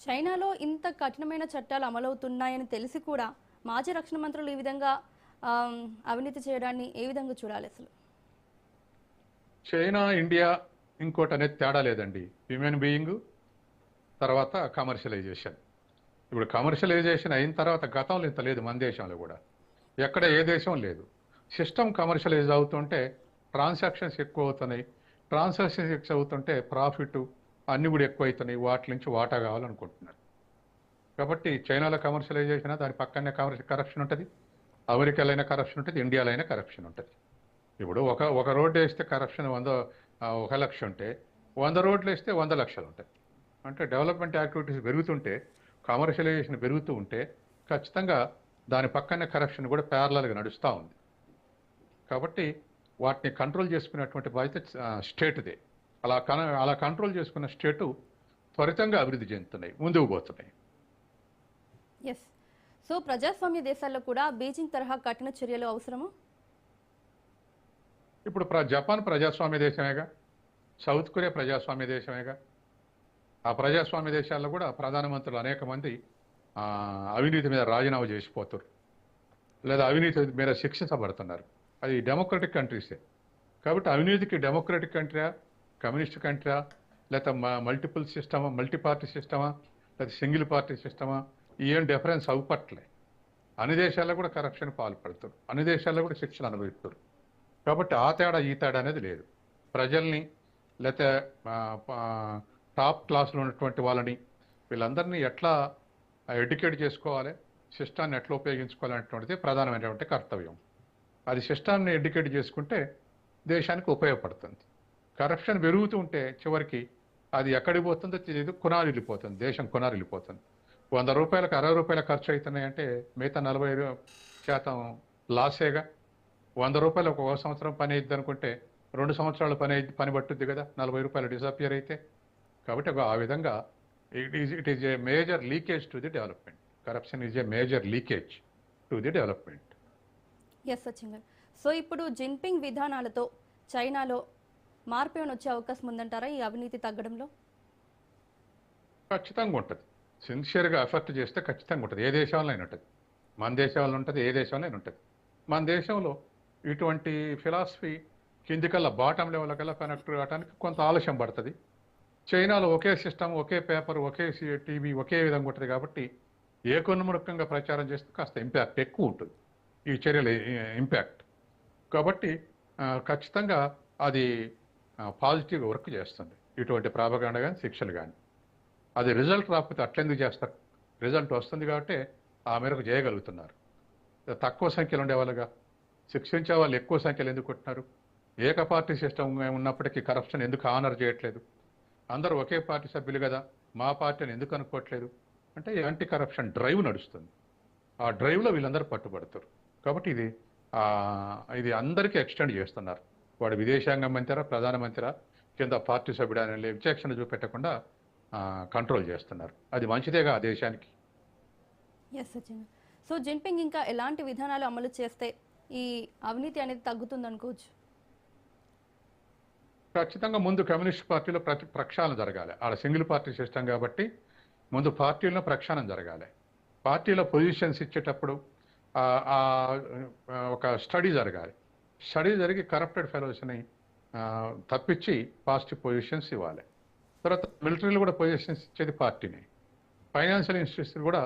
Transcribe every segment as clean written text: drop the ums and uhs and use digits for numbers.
చైనాలో ఇంత కఠినమైన చట్టాలు అమలవుతున్నాయని తెలిసి కూడా మాజీ రక్షణ మంత్రులు ఈ విధంగా అవినీతి చేయడాన్ని ఏ విధంగా చూడాలి అసలు? చైనా ఇండియా ఇంకోటి అనేది తేడా లేదండి. హ్యూమన్ బీయింగ్ తర్వాత కమర్షియలైజేషన్. ఇప్పుడు కమర్షియలైజేషన్ అయిన తర్వాత గతంలో ఇంత లేదు మన దేశంలో కూడా. ఎక్కడ ఏ దేశం లేదు. సిస్టమ్ కమర్షియలైజ్ అవుతుంటే ట్రాన్సాక్షన్స్ ఎక్కువ అవుతున్నాయి. ట్రాన్సాక్షన్స్ ఎక్కువ అవుతుంటే ప్రాఫిట్ అన్ని కూడా ఎక్కువ అవుతున్నాయి. వాటి నుంచి వాటా కావాలనుకుంటున్నారు. కాబట్టి చైనాలో కమర్షియలైజేషన్ దాని పక్కనే కరప్షన్ ఉంటుంది. అమెరికాలో అయినా కరప్షన్ ఉంటుంది, ఇండియాలో అయినా కరప్షన్ ఉంటుంది. ఇప్పుడు ఒక రోడ్డు వేస్తే కరప్షన్ 1 లక్ష ఉంటే 100 రోడ్లు వేస్తే 100 లక్షలు ఉంటాయి. అంటే డెవలప్మెంట్ యాక్టివిటీస్ పెరుగుతుంటే కమర్షియలైజేషన్ పెరుగుతూ ఉంటే ఖచ్చితంగా దాని పక్కనే కరప్షన్ కూడా ప్యారలల్గా నడుస్తూ ఉంది. కాబట్టి వాటిని కంట్రోల్ చేసుకునేటువంటి బాధ్యత స్టేట్దే. అలా కంట్రోల్ చేసుకున్న స్టేటు త్వరితంగా అభివృద్ధి చెందుతున్నాయి, ముందుకు పోతున్నాయి. ఎస్. సో ప్రజాస్వామ్య దేశాల్లో కూడా బీజింగ్ తరహా కఠిన చర్యలు అవసరమా? ఇప్పుడు జపాన్ ప్రజాస్వామ్య దేశమేగా, సౌత్ కొరియా ప్రజాస్వామ్య దేశమేగా. ఆ ప్రజాస్వామ్య దేశాల్లో కూడా ప్రధానమంత్రులు అనేక మంది అవినీతి మీద రాజీనామా చేసిపోతారు, లేదా అవినీతి మీద శిక్షించబడుతున్నారు. అది డెమోక్రటిక్ కంట్రీసే. కాబట్టి అవినీతికి డెమోక్రటిక్ కంట్రీయా, కమ్యూనిస్ట్ కంట్రీయా, లేదా మల్టిపుల్ సిస్టమా, మల్టీ పార్టీ సిస్టమా, లేదా సింగిల్ పార్టీ సిస్టమా, ఏం డిఫరెన్స్ అవ్వట్లే. అన్ని దేశాల్లో కూడా కరప్షన్ పాల్పడతారు, అన్ని దేశాల్లో కూడా శిక్షలు అనుభవిస్తారు. కాబట్టి ఆ తేడా ఈ తేడా అనేది లేదు. ప్రజల్ని లేకపోతే టాప్ క్లాస్లో ఉన్నటువంటి వాళ్ళని వీళ్ళందరినీ ఎట్లా ఎడ్యుకేట్ చేసుకోవాలి, సిస్టాన్ని ఎట్లా ఉపయోగించుకోవాలనేటువంటిది ప్రధానమైనటువంటి కర్తవ్యం. అది సిస్టాన్ని ఎడ్యుకేట్ చేసుకుంటే దేశానికి ఉపయోగపడుతుంది. కరప్షన్ పెరుగుతూ ఉంటే చివరికి అది ఎక్కడికి పోతుందో తెలియదు, కునారు వెళ్ళిపోతుంది, దేశం కునారు వెళ్ళిపోతుంది. 100 రూపాయలకు 60 రూపాయలు ఖర్చు అవుతున్నాయంటే మిగతా 40% లాసేగా. 100 రూపాయలు ఒక సంవత్సరం పని అయింది అనుకుంటే 2 సంవత్సరాలు పని పట్టుద్ది కదా, 40 రూపాయలు డిసపియర్ అయితే. కాబట్టి ఆ విధంగా it is a major leakage to the development. Corruption is a major leakage to the development. Yes Sachin garu. So ఇప్పుడు జిన్పింగ్ విధానాలతో చైనాలో మార్పు ఏమైనా వచ్చే అవకాశం ఉందంటారా ఈ అవినీతి తగ్గడంలో? ఖచ్చితంగా ఉంటుంది. సిన్సియర్గా ఎఫర్ట్ చేస్తే ఖచ్చితంగా ఉంటుంది. ఏ దేశంలో అయినా ఉంటుంది, మన దేశంలో ఉంటుంది, ఏ దేశంలో అయినా ఉంటుంది. మన దేశంలో ఇటువంటి ఫిలాసఫీ కిందికల్లా బాటం లెవెల్ కల్లా కనెక్ట్ కావడానికి కొంత ఆలస్యం పడుతుంది. చైనాలో ఒకే సిస్టమ్, ఒకే పేపర్, ఒకే టీవీ, ఒకే విధంగా ఉంటుంది. కాబట్టి ఏకోన్ముఖంగా ప్రచారం చేస్తే కాస్త ఇంపాక్ట్ ఎక్కువ ఉంటుంది, ఈ చర్యల ఇంపాక్ట్. కాబట్టి ఖచ్చితంగా అది పాజిటివ్గా వర్క్ చేస్తుంది, ఇటువంటి ప్రాపగాండ కానీ శిక్షలు కానీ. అది రిజల్ట్ రాకపోతే అట్లెందుకు చేస్తారు? రిజల్ట్ వస్తుంది కాబట్టి ఆ మేరకు చేయగలుగుతున్నారు. తక్కువ సంఖ్యలో ఉండేవాళ్ళుగా శిక్షించే వాళ్ళు ఎక్కువ సంఖ్యలో ఎందుకు ఉంటున్నారు? ఏక పార్టీ సిస్టమ్ ఉన్నప్పటికీ కరప్షన్ ఎందుకు ఆనర్ చేయట్లేదు? అందరూ ఒకే పార్టీ సభ్యులు కదా, మా పార్టీని ఎందుకు అనుకోవట్లేదు అంటే యాంటీ కరప్షన్ డ్రైవ్ నడుస్తుంది. ఆ డ్రైవ్లో వీళ్ళందరూ పట్టుబడతారు. కాబట్టి ఇది అందరికీ ఎక్స్టెండ్ చేస్తున్నారు. వాడు విదేశాంగ మంత్రిరా, ప్రధానమంత్రిరా, కింద పార్టీ సభ్యుడు అనే విచక్షణ చూపెట్టకుండా కంట్రోల్ చేస్తున్నారు. అది మంచిదేగా ఆ దేశానికి. ఎస్ సచిన్. సో జిన్పింగ్ ఇంకా ఎలాంటి విధానాలు అమలు చేస్తే ఈ అవినీతి అనేది తగ్గుతుంది అనుకోవచ్చు? ఖచ్చితంగా ముందు కమ్యూనిస్ట్ పార్టీలో ప్రక్షాళన జరగాలి. ఆడ సింగిల్ పార్టీ సిస్టమ్ కాబట్టి ముందు పార్టీలో ప్రక్షాళన జరగాలి. పార్టీలో పొజిషన్స్ ఇచ్చేటప్పుడు ఒక స్టడీ జరగాలి. స్టడీ జరిగి కరప్టెడ్ ఫెలోస్ని తప్పించి పాజిటివ్ పొజిషన్స్ ఇవ్వాలి. తర్వాత మిలిటరీలో కూడా పొజిషన్స్ ఇచ్చేది పార్టీని. ఫైనాన్షియల్ ఇన్స్టిట్యూట్స్ కూడా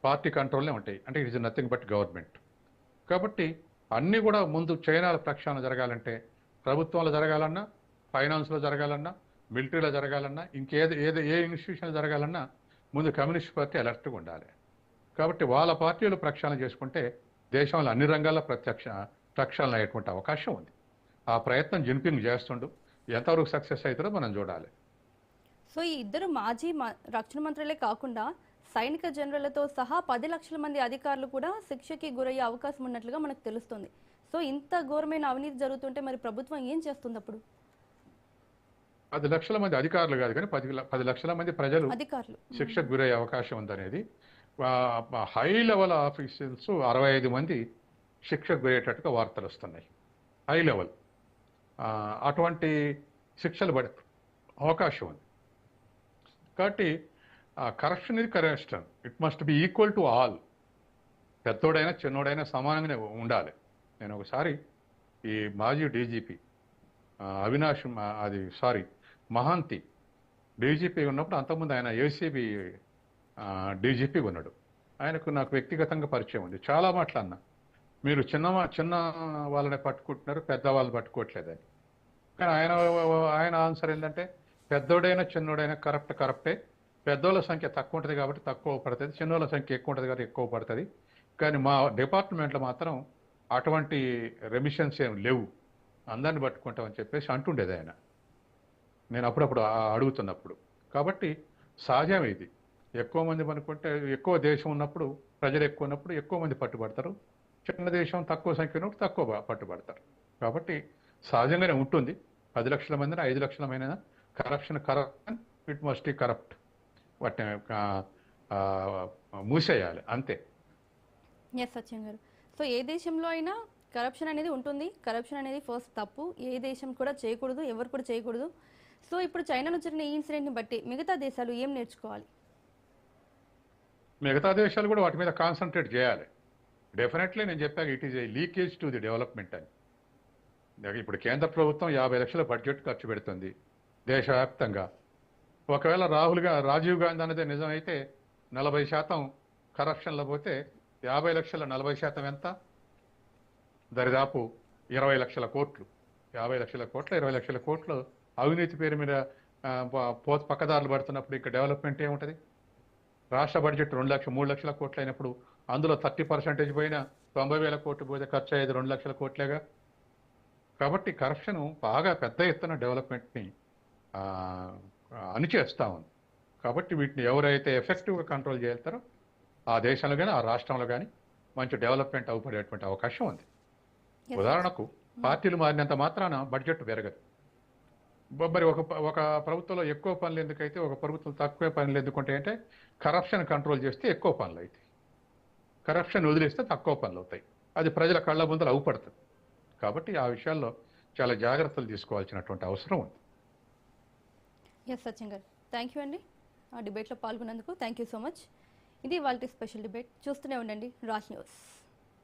పార్టీ కంట్రోల్నే ఉంటాయి. అంటే it is nothing but government. కాబట్టి అన్నీ కూడా ముందు చైనాల ప్రక్షాళన జరగాలంటే ప్రభుత్వంలో జరగాలన్నా, ఫైనాన్స్లో జరగాలన్నా, మిలిటరీలో జరగాలన్నా, ఏ ఇన్స్టిట్యూషన్ జరగాలన్నా ముందు కమ్యూనిస్ట్ పార్టీ అలర్ట్గా ఉండాలి. కాబట్టి వాళ్ళ పార్టీలు ప్రక్షాళన చేసుకుంటే దేశంలో అన్ని రంగాల్లో ప్రక్షాళన అయ్యేటువంటి అవకాశం ఉంది. ఆ ప్రయత్నం జిన్పింగ్ చేస్తుండు. ఎంతవరకు సక్సెస్ అవుతారో మనం చూడాలి. సో ఈ ఇద్దరు మాజీ రక్షణ మంత్రులే కాకుండా సైనిక జనరళ్లతో సహా 10 లక్షల మంది అధికారులు కూడా శిక్షకి గురయ్యే అవకాశం ఉన్నట్లుగా మనకు తెలుస్తుంది. సో ఇంత ఘోరమైన అవినీతి జరుగుతుంటే మరి ప్రభుత్వం ఏం చేస్తుంది అప్పుడు? 10 లక్షల మంది అధికారులు కాదు కానీ 10 లక్షల మంది ప్రజలు శిక్షకు గురయ్యే అవకాశం ఉందనేది. హై లెవెల్ ఆఫీసర్స్ 65 మంది శిక్షకు గురయ్యేటట్టుగా వార్తలు వస్తున్నాయి. హై లెవెల్ అటువంటి శిక్షలు పడే అవకాశం ఉంది. కాబట్టి ఆ కరప్షన్ ఇది corruption, it must be equal to all. పెద్దోడైనా చిన్నోడైనా సమానంగానే ఉండాలి. నేను ఒకసారి ఈ మాజీ డీజీపీ అవినాష్ అది సారీ మహాంతి డీజీపీ ఉన్నప్పుడు, అంతకుముందు ఆయన ఏసీబీ డీజీపీ ఉన్నాడు. ఆయనకు నాకు వ్యక్తిగతంగా పరిచయం ఉంది. చాలా మాటలు మీరు చిన్న వాళ్ళని పట్టుకుంటున్నారు, పెద్ద వాళ్ళు పట్టుకోవట్లేదని. కానీ ఆయన ఆన్సర్ ఏంటంటే, పెద్దోడైనా చిన్నోడైనా కరప్టే. పెద్దోళ్ళ సంఖ్య తక్కువ ఉంటుంది కాబట్టి తక్కువ పడుతుంది, చిన్నోళ్ళ సంఖ్య ఎక్కువ ఉంటుంది కాబట్టి ఎక్కువ పడుతుంది. కానీ మా డిపార్ట్మెంట్లో మాత్రం అటువంటి రెమిషన్స్ ఏం లేవు, అందరిని పట్టుకుంటామని చెప్పేసి అంటుండేది ఆయన, నేను అప్పుడప్పుడు అడుగుతున్నప్పుడు. కాబట్టి సహజం ఇది. ఎక్కువ మంది అనుకుంటే, ఎక్కువ దేశం ఉన్నప్పుడు, ప్రజలు ఎక్కువ ఉన్నప్పుడు ఎక్కువ మంది పట్టుబడతారు. చిన్న దేశం తక్కువ సంఖ్య ఉన్నప్పుడు తక్కువ పట్టుబడతారు. కాబట్టి సహజంగానే ఉంటుంది. 10 లక్షల మందిని 5 లక్షల మంది కరప్షన్ ఇట్ మస్ట్ కరప్ట్, వాటిని మూసేయాలి అంతే. ఎస్ సత్యం గారు. సో ఏ దేశంలో అయినా కరప్షన్ అనేది ఉంటుంది. కరప్షన్ అనేది ఫస్ట్ తప్పు, ఏ దేశం కూడా చేయకూడదు, ఎవరు కూడా చేయకూడదు. సో ఇప్పుడు చైనాలో జరిగిన ఈ ఇన్సిడెంట్ని బట్టి మిగతా దేశాలు ఏం నేర్చుకోవాలి? మిగతా దేశాలు కూడా వాటి మీద కాన్సన్ట్రేట్ చేయాలి. డెఫినెట్లీ నేను చెప్పాక it is A leakage to the development అని. ఇప్పుడు కేంద్ర ప్రభుత్వం 50 లక్షల బడ్జెట్ ఖర్చు పెడుతుంది దేశవ్యాప్తంగా. ఒకవేళ రాజీవ్ గాంధీ అనేది నిజమైతే 40% కరప్షన్లో పోతే 50 లక్షల 40% ఎంత? దరిదాపు 20 లక్షల కోట్లు. 50 లక్షల కోట్ల 20 లక్షల కోట్లు అవినీతి పేరు మీద పక్కదారులు పడుతున్నప్పుడు ఇక్కడ డెవలప్మెంట్ ఏముంటుంది? రాష్ట్ర బడ్జెట్ 2 లక్షలు 3 లక్షల కోట్లు అయినప్పుడు అందులో 30% పోయినా 90,000 కోట్లు పోతే ఖర్చు అయ్యేది 2 లక్షల కోట్లేగా. కాబట్టి కరప్షన్ బాగా పెద్ద ఎత్తున డెవలప్మెంట్ని అణిచేస్తూ ఉంది. కాబట్టి వీటిని ఎవరైతే ఎఫెక్టివ్గా కంట్రోల్ చేస్తారో ఆ దేశంలో కానీ ఆ రాష్ట్రంలో కానీ మంచి డెవలప్మెంట్ అవపడేటువంటి అవకాశం ఉంది. ఉదాహరణకు పార్టీలు మారినంత మాత్రాన బడ్జెట్ పెరగదు. మరి ఒక ప్రభుత్వంలో ఎక్కువ పనులు ఎందుకైతే, ఒక ప్రభుత్వం తక్కువ పనులు ఎందుకుంటే అంటే, కరప్షన్ కంట్రోల్ చేస్తే ఎక్కువ పనులు అవుతాయి, కరప్షన్ వదిలేస్తే తక్కువ పనులు అవుతాయి. అది ప్రజల కళ్ళ ముందర అవుపడుతుంది. కాబట్టి ఆ విషయాల్లో చాలా జాగ్రత్తలు తీసుకోవాల్సినటువంటి అవసరం ఉంది. ఎస్ సత్యం గారు, థ్యాంక్ యూ అండి ఆ డిబేట్లో పాల్గొన్నందుకు. Thank you so much. ఇది వాళ్ళ స్పెషల్ డిబేట్. చూస్తూనే ఉండండి రాజ్ న్యూస్.